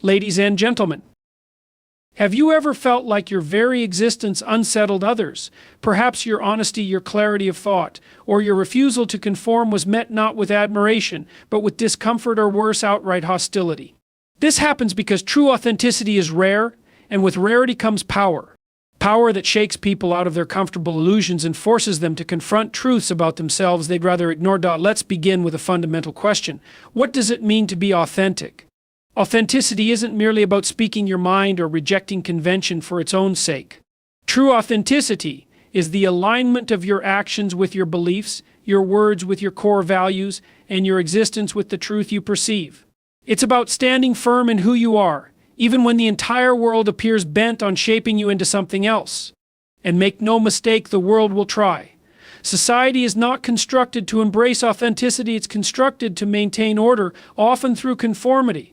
Ladies and gentlemen, have you ever felt like your very existence unsettled others? Perhaps your honesty, your clarity of thought, or your refusal to conform was met not with admiration, but with discomfort or worse, outright hostility. This happens because true authenticity is rare, and with rarity comes power. Power that shakes people out of their comfortable illusions and forces them to confront truths about themselves they'd rather ignore. Let's begin with a fundamental question. What does it mean to be authentic? Authenticity isn't merely about speaking your mind or rejecting convention for its own sake. True authenticity is the alignment of your actions with your beliefs, your words with your core values, and your existence with the truth you perceive. It's about standing firm in who you are, even when the entire world appears bent on shaping you into something else. And make no mistake, the world will try. Society is not constructed to embrace authenticity, it's constructed to maintain order, often through conformity.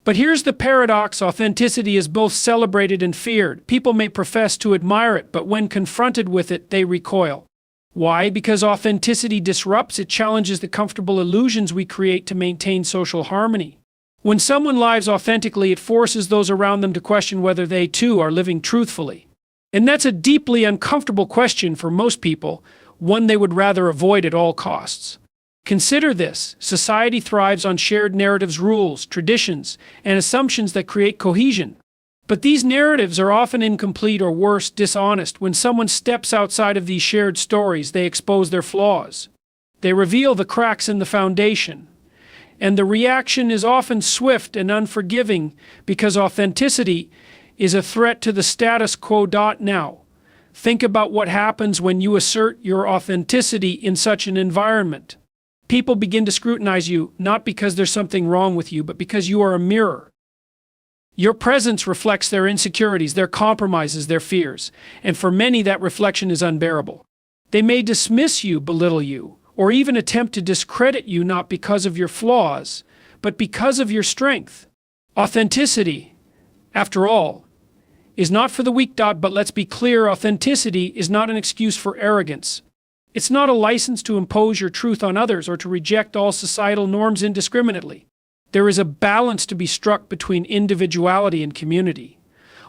But here's the paradox: authenticity is both celebrated and feared. People may profess to admire it, but when confronted with it, they recoil. Why? Because authenticity disrupts, it challenges the comfortable illusions we create to maintain social harmony. When someone lives authentically, it forces those around them to question whether they too are living truthfully. And that's a deeply uncomfortable question for most people, one they would rather avoid at all costs. Consider this: society thrives on shared narratives, rules, traditions, and assumptions that create cohesion. But these narratives are often incomplete or worse, dishonest. When someone steps outside of these shared stories, they expose their flaws. They reveal the cracks in the foundation. And the reaction is often swift and unforgiving because authenticity is a threat to the status quo. Now, think about what happens when you assert your authenticity in such an environment. People begin to scrutinize you, not because there's something wrong with you, but because you are a mirror. Your presence reflects their insecurities, their compromises, their fears, and for many that reflection is unbearable. They may dismiss you, belittle you, or even attempt to discredit you, not because of your flaws, but because of your strength. Authenticity, after all, is not for the weak. But let's be clear, authenticity is not an excuse for arrogance. It's not a license to impose your truth on others or to reject all societal norms indiscriminately. There is a balance to be struck between individuality and community.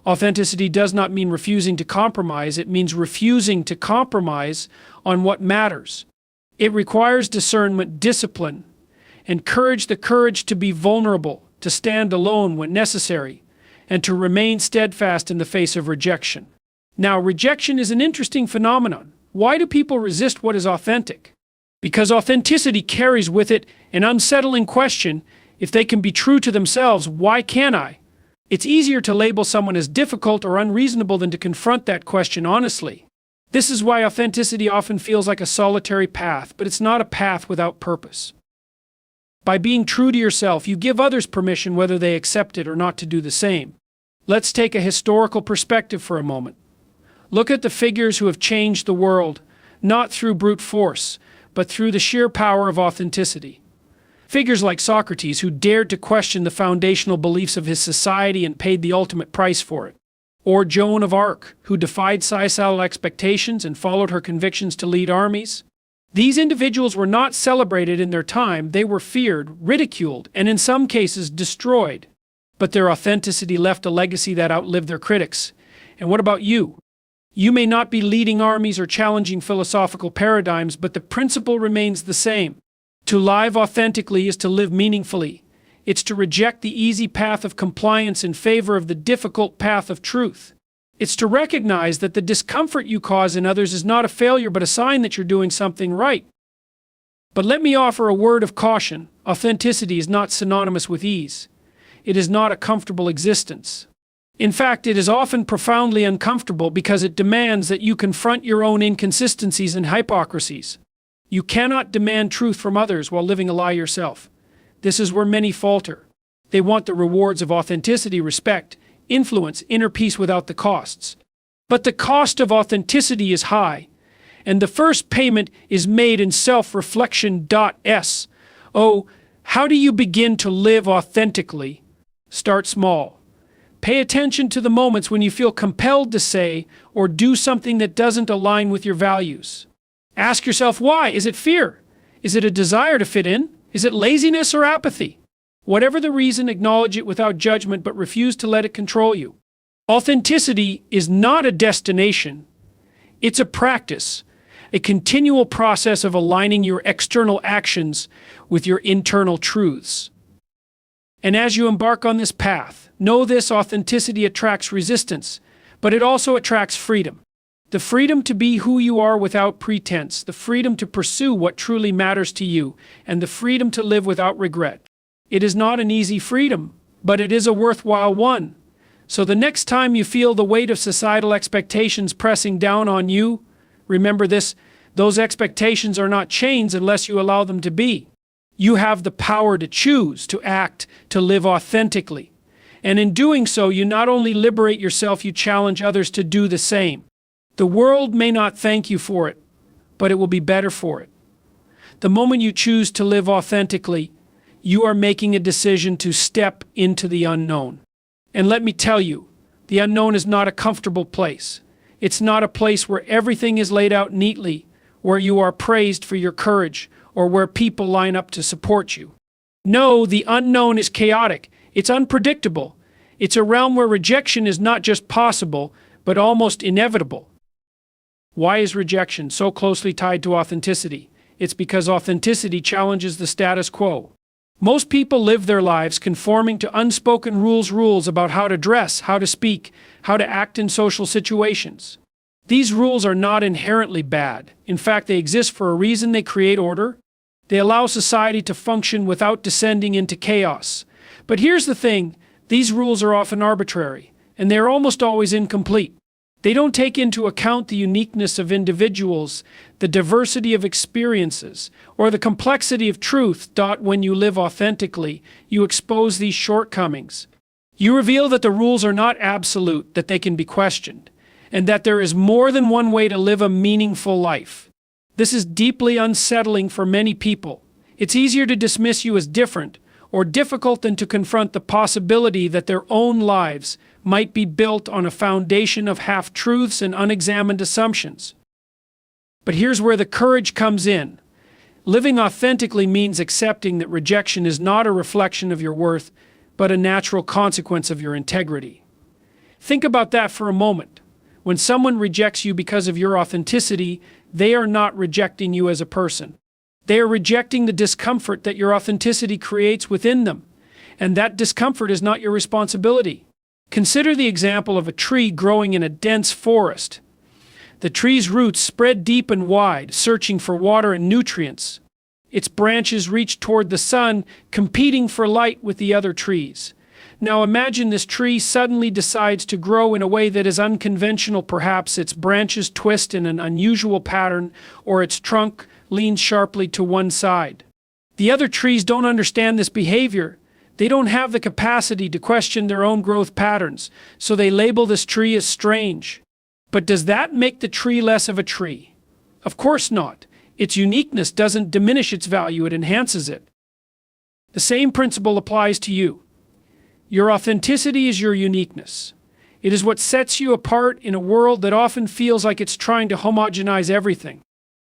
Authenticity does not mean refusing to compromise, it means refusing to compromise on what matters. It requires discernment, discipline, and courage, the courage to be vulnerable, to stand alone when necessary, and to remain steadfast in the face of rejection. Now, rejection is an interesting phenomenon. Why do people resist what is authentic? Because authenticity carries with it an unsettling question: if they can be true to themselves, why can't I? It's easier to label someone as difficult or unreasonable than to confront that question honestly. This is why authenticity often feels like a solitary path, but it's not a path without purpose. By being true to yourself, you give others permission, whether they accept it or not, to do the same. Let's take a historical perspective for a moment. Look at the figures who have changed the world, not through brute force, but through the sheer power of authenticity. Figures like Socrates, who dared to question the foundational beliefs of his society and paid the ultimate price for it. Or Joan of Arc, who defied societal expectations and followed her convictions to lead armies. These individuals were not celebrated in their time, they were feared, ridiculed, and in some cases destroyed. But their authenticity left a legacy that outlived their critics. And what about you? You may not be leading armies or challenging philosophical paradigms, but the principle remains the same. To live authentically is to live meaningfully. It's to reject the easy path of compliance in favor of the difficult path of truth. It's to recognize that the discomfort you cause in others is not a failure, but a sign that you're doing something right. But let me offer a word of caution. Authenticity is not synonymous with ease. It is not a comfortable existence. In fact, it is often profoundly uncomfortable because it demands that you confront your own inconsistencies and hypocrisies. You cannot demand truth from others while living a lie yourself. This is where many falter. They want the rewards of authenticity: respect, influence, inner peace without the costs. But the cost of authenticity is high, and the first payment is made in self-reflection. So, how do you begin to live authentically? Start small. Pay attention to the moments when you feel compelled to say or do something that doesn't align with your values. Ask yourself why. Is it fear? Is it a desire to fit in? Is it laziness or apathy? Whatever the reason, acknowledge it without judgment, but refuse to let it control you. Authenticity is not a destination. It's a practice, a continual process of aligning your external actions with your internal truths. And as you embark on this path, know this: authenticity attracts resistance, but it also attracts freedom. The freedom to be who you are without pretense, the freedom to pursue what truly matters to you, and the freedom to live without regret. It is not an easy freedom, but it is a worthwhile one. So the next time you feel the weight of societal expectations pressing down on you, remember this: those expectations are not chains unless you allow them to be. You have the power to choose, to act, to live authentically. And in doing so, you not only liberate yourself, you challenge others to do the same. The world may not thank you for it, but it will be better for it. The moment you choose to live authentically, you are making a decision to step into the unknown. And let me tell you, the unknown is not a comfortable place. It's not a place where everything is laid out neatly, where you are praised for your courage, or where people line up to support you. No, the unknown is chaotic. It's unpredictable. It's a realm where rejection is not just possible, but almost inevitable. Why is rejection so closely tied to authenticity? It's because authenticity challenges the status quo. Most people live their lives conforming to unspoken rules about how to dress, how to speak, how to act in social situations. These rules are not inherently bad. In fact, they exist for a reason. They create order. They allow society to function without descending into chaos. But here's the thing: these rules are often arbitrary, and they're almost always incomplete. They don't take into account the uniqueness of individuals, the diversity of experiences, or the complexity of truth. When you live authentically, you expose these shortcomings. You reveal that the rules are not absolute, that they can be questioned, and that there is more than one way to live a meaningful life. This is deeply unsettling for many people. It's easier to dismiss you as different or difficult than to confront the possibility that their own lives might be built on a foundation of half-truths and unexamined assumptions. But here's where the courage comes in. Living authentically means accepting that rejection is not a reflection of your worth, but a natural consequence of your integrity. Think about that for a moment. When someone rejects you because of your authenticity, they are not rejecting you as a person. They are rejecting the discomfort that your authenticity creates within them, and that discomfort is not your responsibility. Consider the example of a tree growing in a dense forest. The tree's roots spread deep and wide, searching for water and nutrients. Its branches reach toward the sun, competing for light with the other trees. Now imagine this tree suddenly decides to grow in a way that is unconventional. Perhaps its branches twist in an unusual pattern, or its trunk leans sharply to one side. The other trees don't understand this behavior. They don't have the capacity to question their own growth patterns, so they label this tree as strange. But does that make the tree less of a tree? Of course not. Its uniqueness doesn't diminish its value, it enhances it. The same principle applies to you. Your authenticity is your uniqueness. It is what sets you apart in a world that often feels like it's trying to homogenize everything.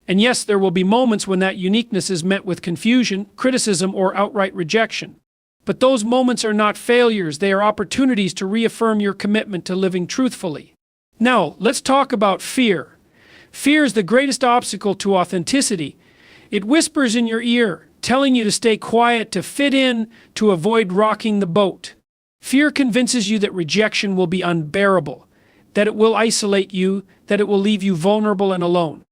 And yes, there will be moments when that uniqueness is met with confusion, criticism, or outright rejection. But those moments are not failures, they are opportunities to reaffirm your commitment to living truthfully. Now, let's talk about fear. Fear is the greatest obstacle to authenticity. It whispers in your ear, telling you to stay quiet, to fit in, to avoid rocking the boat. Fear convinces you that rejection will be unbearable, that it will isolate you, that it will leave you vulnerable and alone.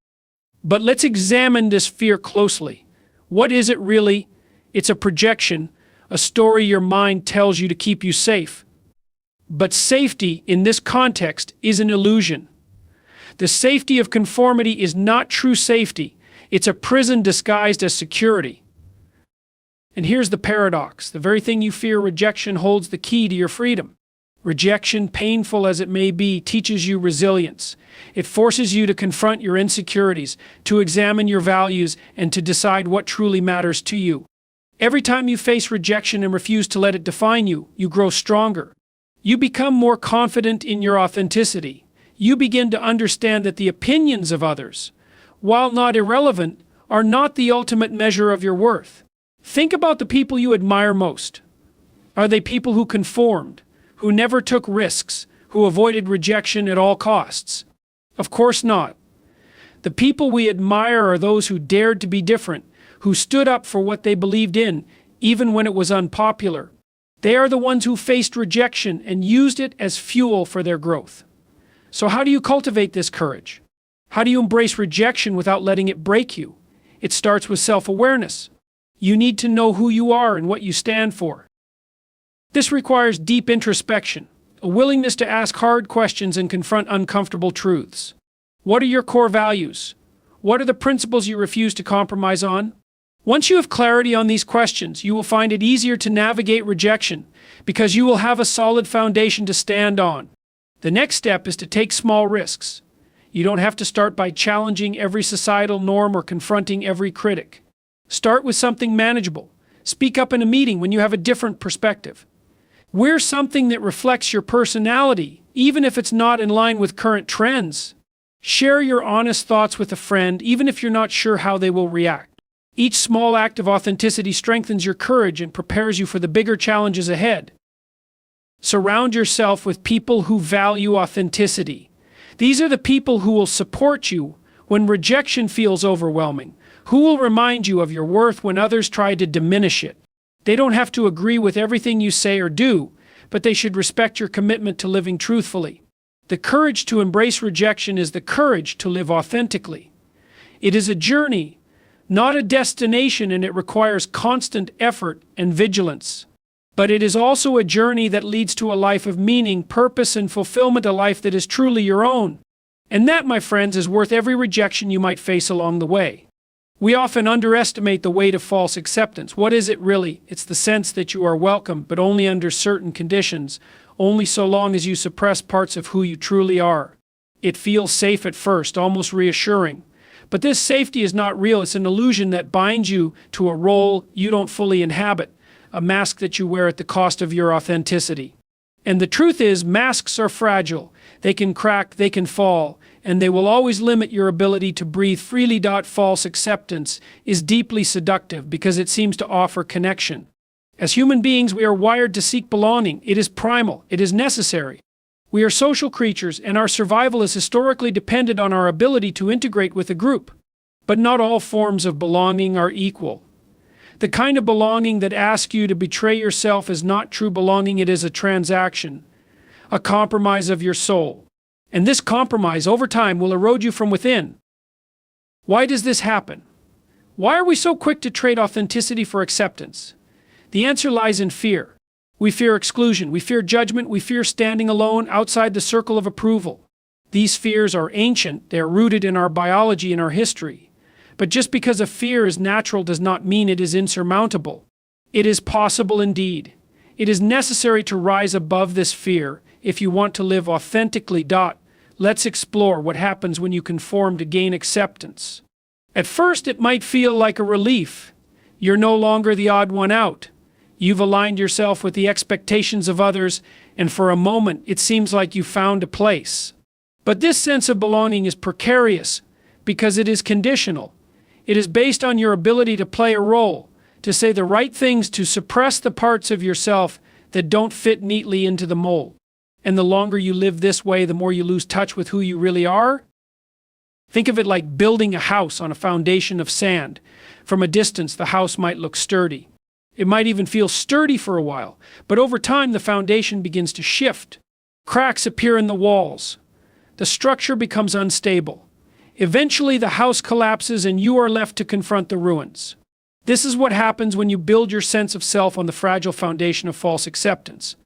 But let's examine this fear closely. What is it really? It's a projection, a story your mind tells you to keep you safe. But safety, in this context, is an illusion. The safety of conformity is not true safety. It's a prison disguised as security. And here's the paradox. The very thing you fear, rejection, holds the key to your freedom. Rejection, painful as it may be, teaches you resilience. It forces you to confront your insecurities, to examine your values, and to decide what truly matters to you. Every time you face rejection and refuse to let it define you, you grow stronger. You become more confident in your authenticity. You begin to understand that the opinions of others, while not irrelevant, are not the ultimate measure of your worth. Think about the people you admire most. Are they people who conformed, who never took risks, who avoided rejection at all costs? Of course not. The people we admire are those who dared to be different, who stood up for what they believed in, even when it was unpopular. They are the ones who faced rejection and used it as fuel for their growth. So how do you cultivate this courage? How do you embrace rejection without letting it break you? It starts with self-awareness. You need to know who you are and what you stand for. This requires deep introspection, a willingness to ask hard questions and confront uncomfortable truths. What are your core values? What are the principles you refuse to compromise on? Once you have clarity on these questions, you will find it easier to navigate rejection because you will have a solid foundation to stand on. The next step is to take small risks. You don't have to start by challenging every societal norm or confronting every critic. Start with something manageable. Speak up in a meeting when you have a different perspective. Wear something that reflects your personality, even if it's not in line with current trends. Share your honest thoughts with a friend, even if you're not sure how they will react. Each small act of authenticity strengthens your courage and prepares you for the bigger challenges ahead. Surround yourself with people who value authenticity. These are the people who will support you when rejection feels overwhelming, who will remind you of your worth when others try to diminish it. They don't have to agree with everything you say or do, but they should respect your commitment to living truthfully. The courage to embrace rejection is the courage to live authentically. It is a journey, not a destination, and it requires constant effort and vigilance. But it is also a journey that leads to a life of meaning, purpose, and fulfillment, a life that is truly your own. And that, my friends, is worth every rejection you might face along the way. We often underestimate the weight of false acceptance. What is it really? It's the sense that you are welcome, but only under certain conditions, only so long as you suppress parts of who you truly are. It feels safe at first, almost reassuring. But this safety is not real. It's an illusion that binds you to a role you don't fully inhabit, a mask that you wear at the cost of your authenticity. And the truth is, masks are fragile. They can crack, they can fall, and they will always limit your ability to breathe freely. False acceptance is deeply seductive because it seems to offer connection. As human beings, we are wired to seek belonging. It is primal. It is necessary. We are social creatures, and our survival is historically dependent on our ability to integrate with a group. But not all forms of belonging are equal. The kind of belonging that asks you to betray yourself is not true belonging. It is a transaction, a compromise of your soul. And this compromise, over time, will erode you from within. Why does this happen? Why are we so quick to trade authenticity for acceptance? The answer lies in fear. We fear exclusion, we fear judgment, we fear standing alone outside the circle of approval. These fears are ancient, they are rooted in our biology and our history. But just because a fear is natural does not mean it is insurmountable. It is possible indeed. It is necessary to rise above this fear if you want to live authentically. Let's explore what happens when you conform to gain acceptance. At first, it might feel like a relief. You're no longer the odd one out. You've aligned yourself with the expectations of others, and for a moment, it seems like you found a place. But this sense of belonging is precarious because it is conditional. It is based on your ability to play a role, to say the right things, to suppress the parts of yourself that don't fit neatly into the mold. And the longer you live this way, the more you lose touch with who you really are. Think of it like building a house on a foundation of sand. From a distance, the house might look sturdy. It might even feel sturdy for a while, but over time the foundation begins to shift. Cracks appear in the walls. The structure becomes unstable. Eventually the house collapses and you are left to confront the ruins. This is what happens when you build your sense of self on the fragile foundation of false acceptance.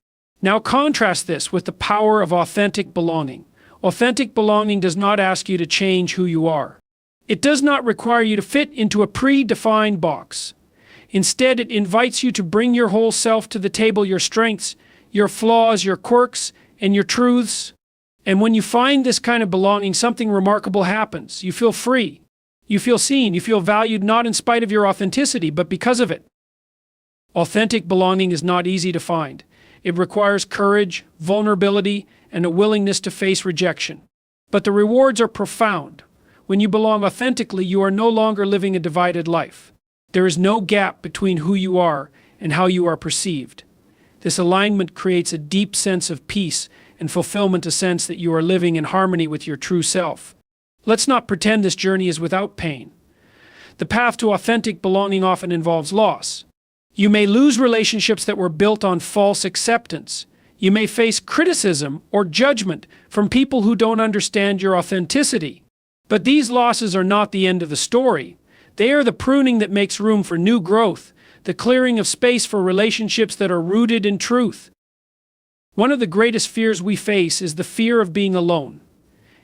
Now contrast this with the power of authentic belonging. Authentic belonging does not ask you to change who you are. It does not require you to fit into a predefined box. Instead, it invites you to bring your whole self to the table, your strengths, your flaws, your quirks, and your truths. And when you find this kind of belonging, something remarkable happens. You feel free. You feel seen. You feel valued, not in spite of your authenticity, but because of it. Authentic belonging is not easy to find. It requires courage, vulnerability, and a willingness to face rejection. But the rewards are profound. When you belong authentically, you are no longer living a divided life. There is no gap between who you are and how you are perceived. This alignment creates a deep sense of peace and fulfillment, a sense that you are living in harmony with your true self. Let's not pretend this journey is without pain. The path to authentic belonging often involves loss. You may lose relationships that were built on false acceptance. You may face criticism or judgment from people who don't understand your authenticity. But these losses are not the end of the story. They are the pruning that makes room for new growth, the clearing of space for relationships that are rooted in truth. One of the greatest fears we face is the fear of being alone.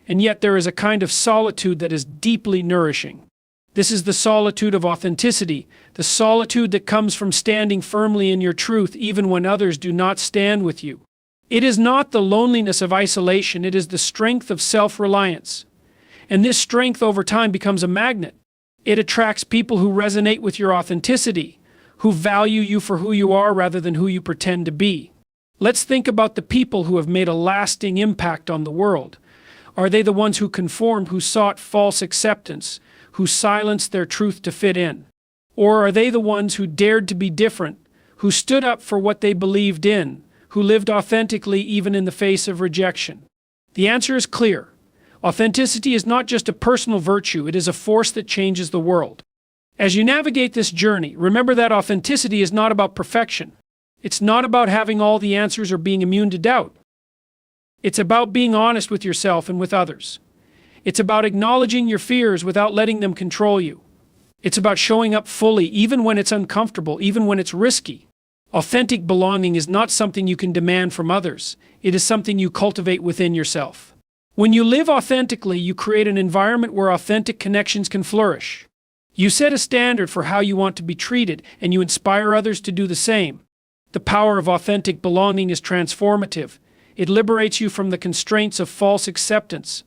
And yet there is a kind of solitude that is deeply nourishing. This is the solitude of authenticity, the solitude that comes from standing firmly in your truth even when others do not stand with you. It is not the loneliness of isolation, it is the strength of self-reliance. And this strength over time becomes a magnet. It attracts people who resonate with your authenticity, who value you for who you are rather than who you pretend to be. Let's think about the people who have made a lasting impact on the world. Are they the ones who conformed, who sought false acceptance, who silenced their truth to fit in? Or are they the ones who dared to be different, who stood up for what they believed in, who lived authentically even in the face of rejection? The answer is clear. Authenticity is not just a personal virtue, it is a force that changes the world. As you navigate this journey, remember that authenticity is not about perfection. It's not about having all the answers or being immune to doubt. It's about being honest with yourself and with others. It's about acknowledging your fears without letting them control you. It's about showing up fully even when it's uncomfortable, even when it's risky. Authentic belonging is not something you can demand from others. It is something you cultivate within yourself. When you live authentically, you create an environment where authentic connections can flourish. You set a standard for how you want to be treated, and you inspire others to do the same. The power of authentic belonging is transformative. It liberates you from the constraints of false acceptance.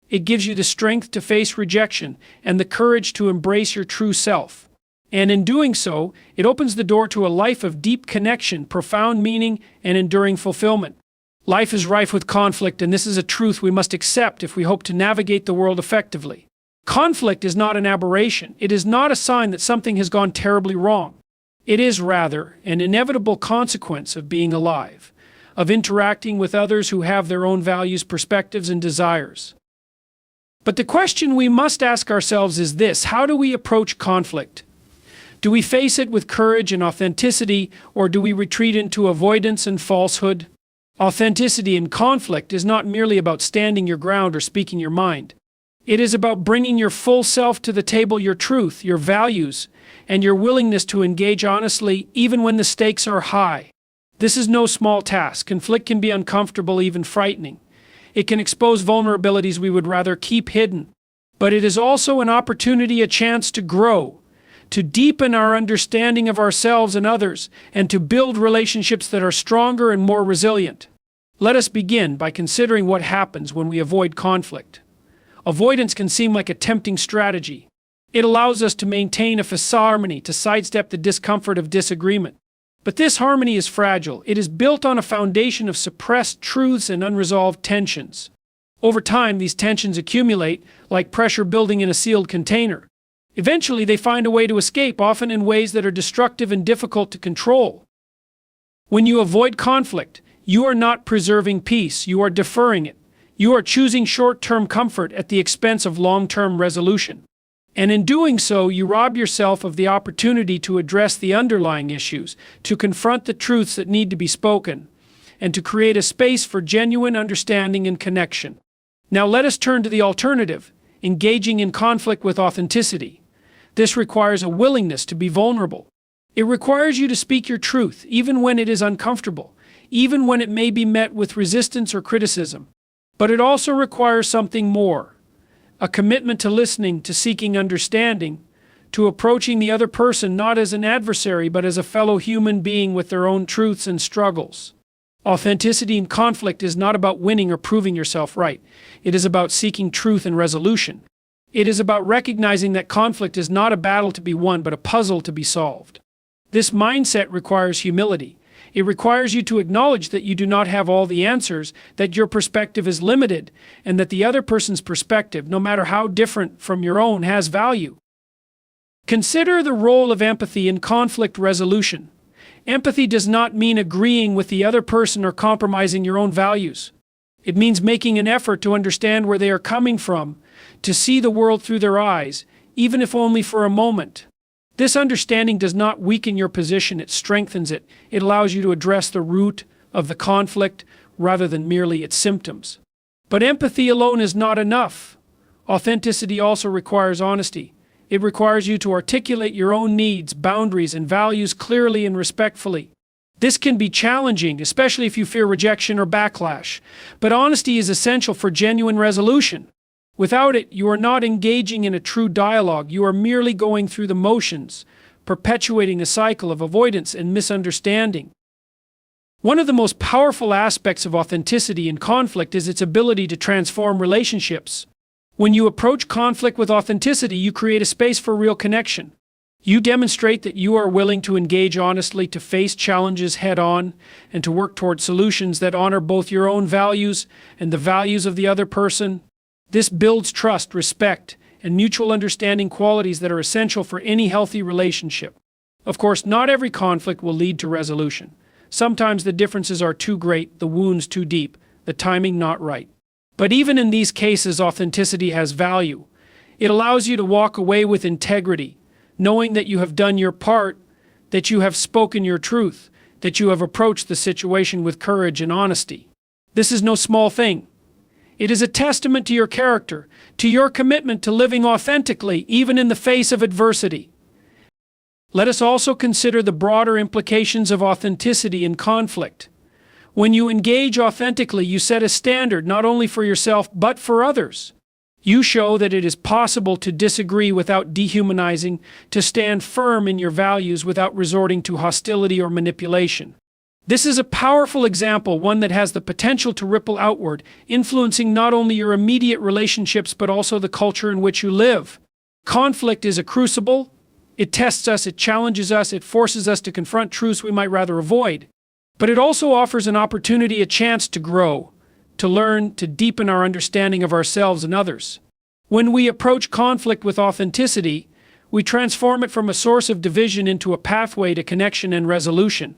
It gives you the strength to face rejection and the courage to embrace your true self. And in doing so, it opens the door to a life of deep connection, profound meaning, and enduring fulfillment. Life is rife with conflict, and this is a truth we must accept if we hope to navigate the world effectively. Conflict is not an aberration. It is not a sign that something has gone terribly wrong. It is rather an inevitable consequence of being alive, of interacting with others who have their own values, perspectives, and desires. But the question we must ask ourselves is this: how do we approach conflict? Do we face it with courage and authenticity, or do we retreat into avoidance and falsehood? Authenticity in conflict is not merely about standing your ground or speaking your mind. It is about bringing your full self to the table, your truth, your values, and your willingness to engage honestly even when the stakes are high. This is no small task. Conflict can be uncomfortable, even frightening. It can expose vulnerabilities we would rather keep hidden. But it is also an opportunity, a chance to grow, to deepen our understanding of ourselves and others, and to build relationships that are stronger and more resilient. Let us begin by considering what happens when we avoid conflict. Avoidance can seem like a tempting strategy. It allows us to maintain a facade harmony, to sidestep the discomfort of disagreement. But this harmony is fragile. It is built on a foundation of suppressed truths and unresolved tensions. Over time, these tensions accumulate, like pressure building in a sealed container. Eventually, they find a way to escape, often in ways that are destructive and difficult to control. When you avoid conflict, you are not preserving peace, you are deferring it. You are choosing short-term comfort at the expense of long-term resolution. And in doing so, you rob yourself of the opportunity to address the underlying issues, to confront the truths that need to be spoken, and to create a space for genuine understanding and connection. Now let us turn to the alternative, engaging in conflict with authenticity. This requires a willingness to be vulnerable. It requires you to speak your truth, even when it is uncomfortable, even when it may be met with resistance or criticism. But it also requires something more. A commitment to listening, to seeking understanding, to approaching the other person not as an adversary but as a fellow human being with their own truths and struggles. Authenticity in conflict is not about winning or proving yourself right. It is about seeking truth and resolution. It is about recognizing that conflict is not a battle to be won but a puzzle to be solved. This mindset requires humility. It requires you to acknowledge that you do not have all the answers, that your perspective is limited, and that the other person's perspective, no matter how different from your own, has value. Consider the role of empathy in conflict resolution. Empathy does not mean agreeing with the other person or compromising your own values. It means making an effort to understand where they are coming from, to see the world through their eyes, even if only for a moment. This understanding does not weaken your position, it strengthens it. It allows you to address the root of the conflict rather than merely its symptoms. But empathy alone is not enough. Authenticity also requires honesty. It requires you to articulate your own needs, boundaries, and values clearly and respectfully. This can be challenging, especially if you fear rejection or backlash. But honesty is essential for genuine resolution. Without it, you are not engaging in a true dialogue. You are merely going through the motions, perpetuating a cycle of avoidance and misunderstanding. One of the most powerful aspects of authenticity in conflict is its ability to transform relationships. When you approach conflict with authenticity, you create a space for real connection. You demonstrate that you are willing to engage honestly, to face challenges head-on, and to work toward solutions that honor both your own values and the values of the other person. This builds trust, respect, and mutual understanding, qualities that are essential for any healthy relationship. Of course, not every conflict will lead to resolution. Sometimes the differences are too great, the wounds too deep, the timing not right. But even in these cases, authenticity has value. It allows you to walk away with integrity, knowing that you have done your part, that you have spoken your truth, that you have approached the situation with courage and honesty. This is no small thing. It is a testament to your character, to your commitment to living authentically, even in the face of adversity. Let us also consider the broader implications of authenticity in conflict. When you engage authentically, you set a standard not only for yourself but for others. You show that it is possible to disagree without dehumanizing, to stand firm in your values without resorting to hostility or manipulation. This is a powerful example, one that has the potential to ripple outward, influencing not only your immediate relationships but also the culture in which you live. Conflict is a crucible. It tests us, it challenges us, it forces us to confront truths we might rather avoid. But it also offers an opportunity, a chance to grow, to learn, to deepen our understanding of ourselves and others. When we approach conflict with authenticity, we transform it from a source of division into a pathway to connection and resolution.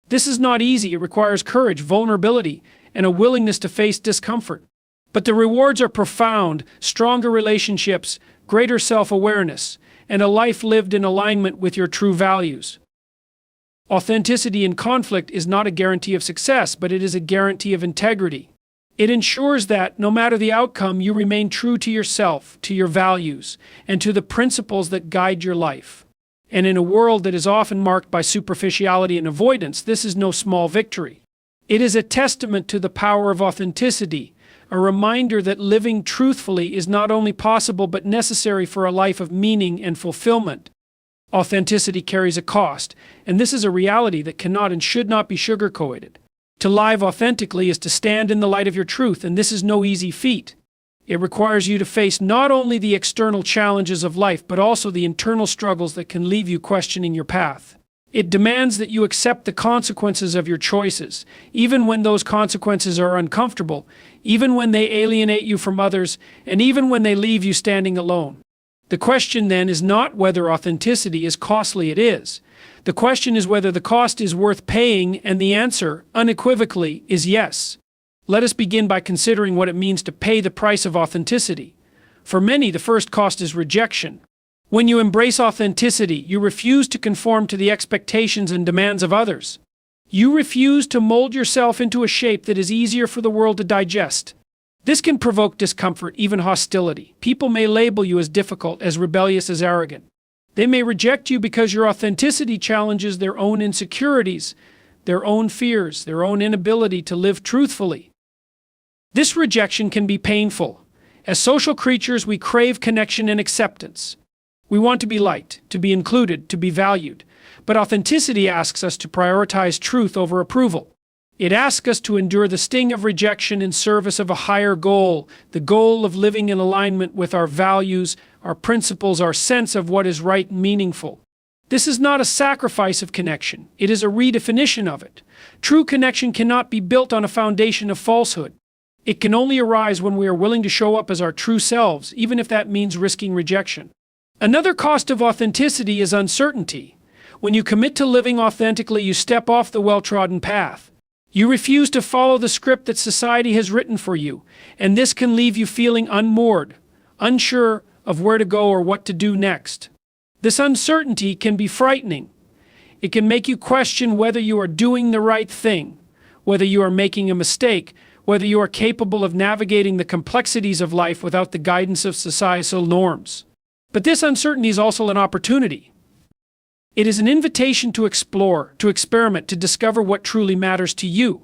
This is not easy. It requires courage, vulnerability, and a willingness to face discomfort. But the rewards are profound: stronger relationships, greater self-awareness, and a life lived in alignment with your true values. Authenticity in conflict is not a guarantee of success, but it is a guarantee of integrity. It ensures that, no matter the outcome, you remain true to yourself, to your values, and to the principles that guide your life. And in a world that is often marked by superficiality and avoidance, this is no small victory. It is a testament to the power of authenticity, a reminder that living truthfully is not only possible but necessary for a life of meaning and fulfillment. Authenticity carries a cost, and this is a reality that cannot and should not be sugarcoated. To live authentically is to stand in the light of your truth, and this is no easy feat. It requires you to face not only the external challenges of life, but also the internal struggles that can leave you questioning your path. It demands that you accept the consequences of your choices, even when those consequences are uncomfortable, even when they alienate you from others, and even when they leave you standing alone. The question then is not whether authenticity is costly. It is. The question is whether the cost is worth paying, and the answer, unequivocally, is yes. Let us begin by considering what it means to pay the price of authenticity. For many, the first cost is rejection. When you embrace authenticity, you refuse to conform to the expectations and demands of others. You refuse to mold yourself into a shape that is easier for the world to digest. This can provoke discomfort, even hostility. People may label you as difficult, as rebellious, as arrogant. They may reject you because your authenticity challenges their own insecurities, their own fears, their own inability to live truthfully. This rejection can be painful. As social creatures, we crave connection and acceptance. We want to be liked, to be included, to be valued. But authenticity asks us to prioritize truth over approval. It asks us to endure the sting of rejection in service of a higher goal, the goal of living in alignment with our values, our principles, our sense of what is right and meaningful. This is not a sacrifice of connection. It is a redefinition of it. True connection cannot be built on a foundation of falsehood. It can only arise when we are willing to show up as our true selves, even if that means risking rejection. Another cost of authenticity is uncertainty. When you commit to living authentically, you step off the well-trodden path. You refuse to follow the script that society has written for you, and this can leave you feeling unmoored, unsure of where to go or what to do next. This uncertainty can be frightening. It can make you question whether you are doing the right thing, whether you are making a mistake, whether you are capable of navigating the complexities of life without the guidance of societal norms. But this uncertainty is also an opportunity. It is an invitation to explore, to experiment, to discover what truly matters to you.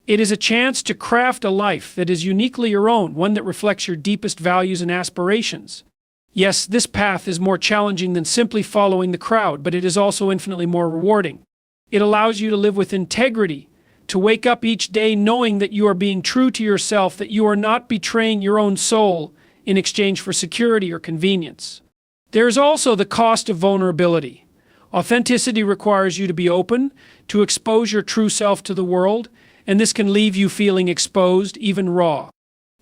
It is a chance to craft a life that is uniquely your own, one that reflects your deepest values and aspirations. Yes, this path is more challenging than simply following the crowd, but it is also infinitely more rewarding. It allows you to live with integrity, to wake up each day knowing that you are being true to yourself, that you are not betraying your own soul in exchange for security or convenience. There is also the cost of vulnerability. Authenticity requires you to be open, to expose your true self to the world, and this can leave you feeling exposed, even raw.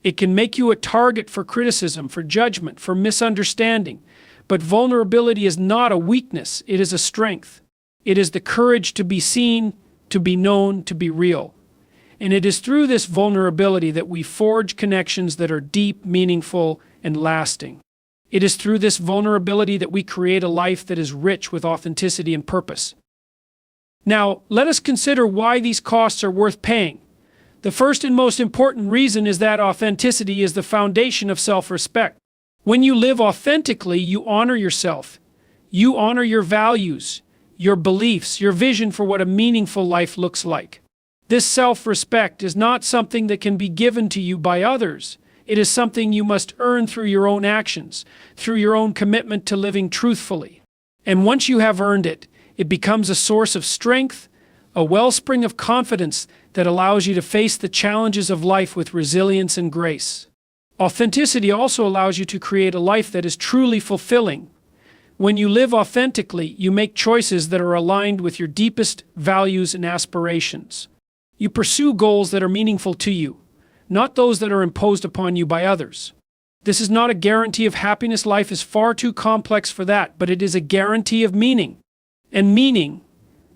It can make you a target for criticism, for judgment, for misunderstanding. But vulnerability is not a weakness, it is a strength. It is the courage to be seen, to be known, to be real. And it is through this vulnerability that we forge connections that are deep, meaningful, and lasting. It is through this vulnerability that we create a life that is rich with authenticity and purpose. Now, let us consider why these costs are worth paying. The first and most important reason is that authenticity is the foundation of self-respect. When you live authentically, you honor yourself. You honor your values, your beliefs, your vision for what a meaningful life looks like. This self-respect is not something that can be given to you by others. It is something you must earn through your own actions, through your own commitment to living truthfully. And once you have earned it, it becomes a source of strength, a wellspring of confidence that allows you to face the challenges of life with resilience and grace. Authenticity also allows you to create a life that is truly fulfilling. When you live authentically, you make choices that are aligned with your deepest values and aspirations. You pursue goals that are meaningful to you, not those that are imposed upon you by others. This is not a guarantee of happiness. Life is far too complex for that, but it is a guarantee of meaning. And meaning,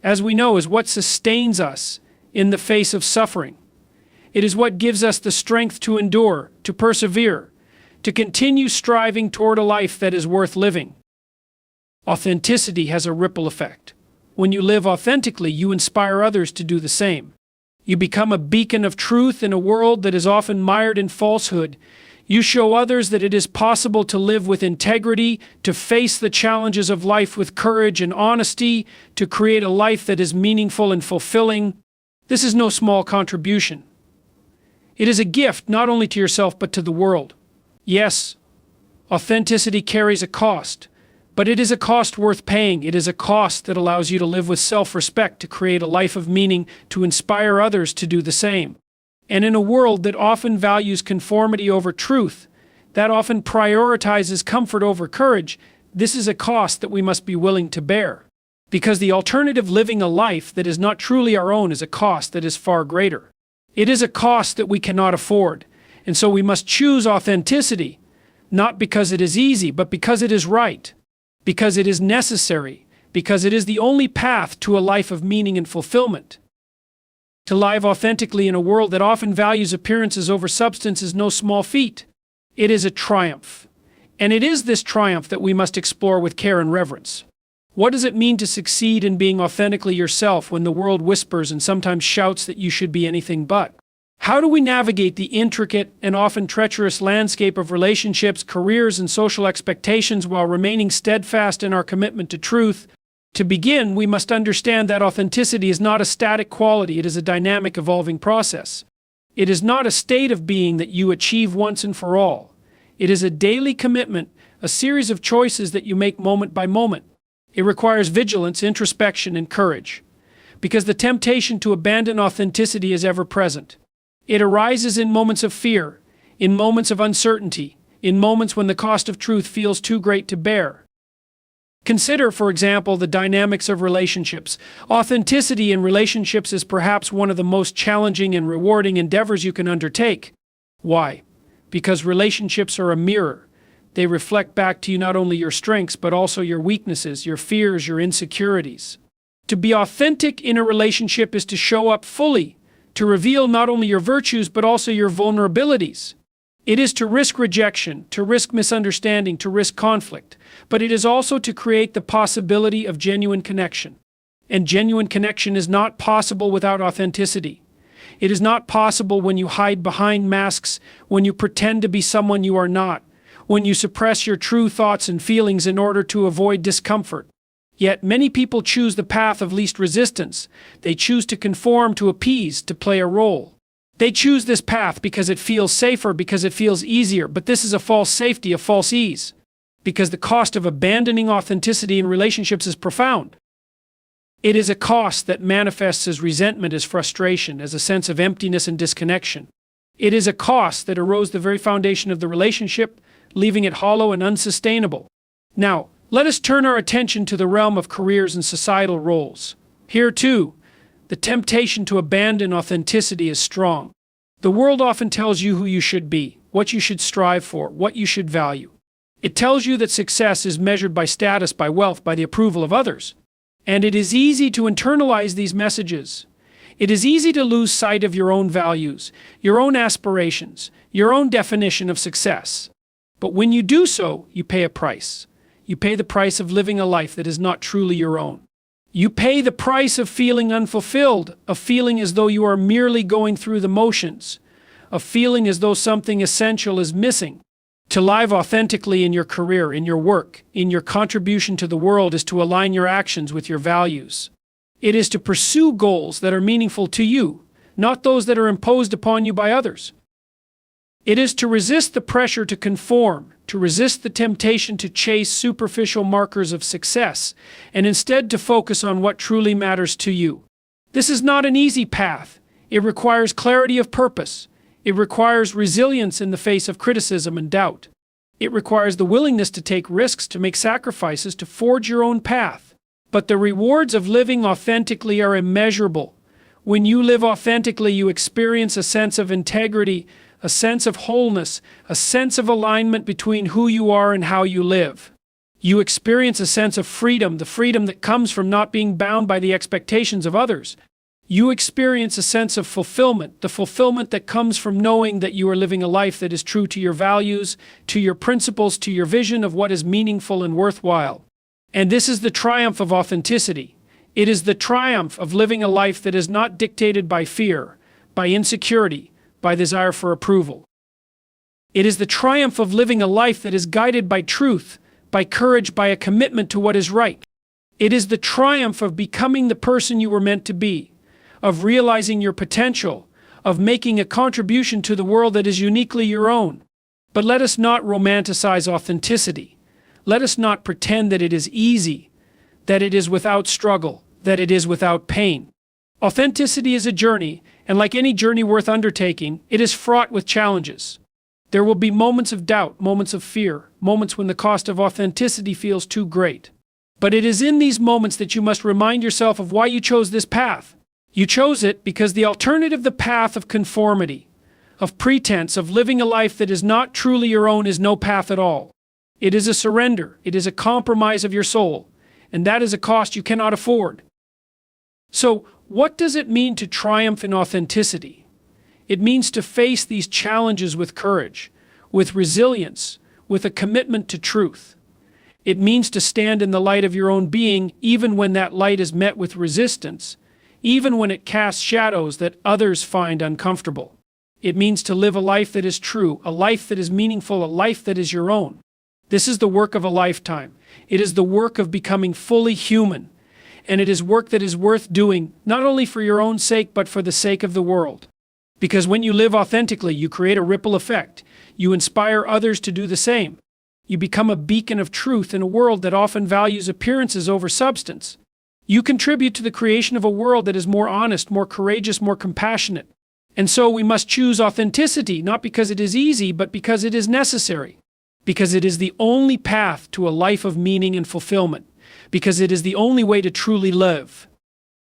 as we know, is what sustains us in the face of suffering. It is what gives us the strength to endure, to persevere, to continue striving toward a life that is worth living. Authenticity has a ripple effect. When you live authentically, you inspire others to do the same. You become a beacon of truth in a world that is often mired in falsehood. You show others that it is possible to live with integrity, to face the challenges of life with courage and honesty, to create a life that is meaningful and fulfilling. This is no small contribution. It is a gift not only to yourself but to the world. Yes, authenticity carries a cost, but it is a cost worth paying. It is a cost that allows you to live with self-respect, to create a life of meaning, to inspire others to do the same. And in a world that often values conformity over truth, that often prioritizes comfort over courage, this is a cost that we must be willing to bear. Because the alternative, living a life that is not truly our own, is a cost that is far greater. It is a cost that we cannot afford. And so we must choose authenticity, not because it is easy, but because it is right. Because it is necessary, because it is the only path to a life of meaning and fulfillment. To live authentically in a world that often values appearances over substance is no small feat. It is a triumph. And it is this triumph that we must explore with care and reverence. What does it mean to succeed in being authentically yourself when the world whispers and sometimes shouts that you should be anything but? How do we navigate the intricate and often treacherous landscape of relationships, careers, and social expectations while remaining steadfast in our commitment to truth? To begin, we must understand that authenticity is not a static quality, it is a dynamic, evolving process. It is not a state of being that you achieve once and for all. It is a daily commitment, a series of choices that you make moment by moment. It requires vigilance, introspection, and courage, because the temptation to abandon authenticity is ever present. It arises in moments of fear, in moments of uncertainty, in moments when the cost of truth feels too great to bear. Consider, for example, the dynamics of relationships. Authenticity in relationships is perhaps one of the most challenging and rewarding endeavors you can undertake. Why? Because relationships are a mirror. They reflect back to you not only your strengths, but also your weaknesses, your fears, your insecurities. To be authentic in a relationship is to show up fully, to reveal not only your virtues, but also your vulnerabilities. It is to risk rejection, to risk misunderstanding, to risk conflict, but it is also to create the possibility of genuine connection. And genuine connection is not possible without authenticity. It is not possible when you hide behind masks, when you pretend to be someone you are not, when you suppress your true thoughts and feelings in order to avoid discomfort. Yet many people choose the path of least resistance. They choose to conform, to appease, to play a role. They choose this path because it feels safer, because it feels easier, but this is a false safety, a false ease. Because the cost of abandoning authenticity in relationships is profound. It is a cost that manifests as resentment, as frustration, as a sense of emptiness and disconnection. It is a cost that erodes the very foundation of the relationship, leaving it hollow and unsustainable. Now, let us turn our attention to the realm of careers and societal roles. Here, too, the temptation to abandon authenticity is strong. The world often tells you who you should be, what you should strive for, what you should value. It tells you that success is measured by status, by wealth, by the approval of others. And it is easy to internalize these messages. It is easy to lose sight of your own values, your own aspirations, your own definition of success. But when you do so, you pay a price. You pay the price of living a life that is not truly your own. You pay the price of feeling unfulfilled, of feeling as though you are merely going through the motions, of feeling as though something essential is missing. To live authentically in your career, in your work, in your contribution to the world is to align your actions with your values. It is to pursue goals that are meaningful to you, not those that are imposed upon you by others. It is to resist the pressure to conform, to resist the temptation to chase superficial markers of success, and instead to focus on what truly matters to you. This is not an easy path. It requires clarity of purpose. It requires resilience in the face of criticism and doubt. It requires the willingness to take risks, to make sacrifices, to forge your own path. But the rewards of living authentically are immeasurable. When you live authentically, you experience a sense of integrity, a sense of wholeness, a sense of alignment between who you are and how you live. You experience a sense of freedom, the freedom that comes from not being bound by the expectations of others. You experience a sense of fulfillment, the fulfillment that comes from knowing that you are living a life that is true to your values, to your principles, to your vision of what is meaningful and worthwhile. And this is the triumph of authenticity. It is the triumph of living a life that is not dictated by fear, by insecurity, by desire for approval. It is the triumph of living a life that is guided by truth, by courage, by a commitment to what is right. It is the triumph of becoming the person you were meant to be, of realizing your potential, of making a contribution to the world that is uniquely your own. But let us not romanticize authenticity. Let us not pretend that it is easy, that it is without struggle, that it is without pain. Authenticity is a journey, and like any journey worth undertaking, it is fraught with challenges. There will be moments of doubt, moments of fear, moments when the cost of authenticity feels too great. But it is in these moments that you must remind yourself of why you chose this path. You chose it because the alternative, the path of conformity, of pretense, of living a life that is not truly your own, is no path at all. It is a surrender. It is a compromise of your soul. And that is a cost you cannot afford. So, what does it mean to triumph in authenticity? It means to face these challenges with courage, with resilience, with a commitment to truth. It means to stand in the light of your own being, even when that light is met with resistance, even when it casts shadows that others find uncomfortable. It means to live a life that is true, a life that is meaningful, a life that is your own. This is the work of a lifetime. It is the work of becoming fully human. And it is work that is worth doing, not only for your own sake, but for the sake of the world. Because when you live authentically, you create a ripple effect. You inspire others to do the same. You become a beacon of truth in a world that often values appearances over substance. You contribute to the creation of a world that is more honest, more courageous, more compassionate. And so we must choose authenticity, not because it is easy, but because it is necessary. Because it is the only path to a life of meaning and fulfillment. Because it is the only way to truly live.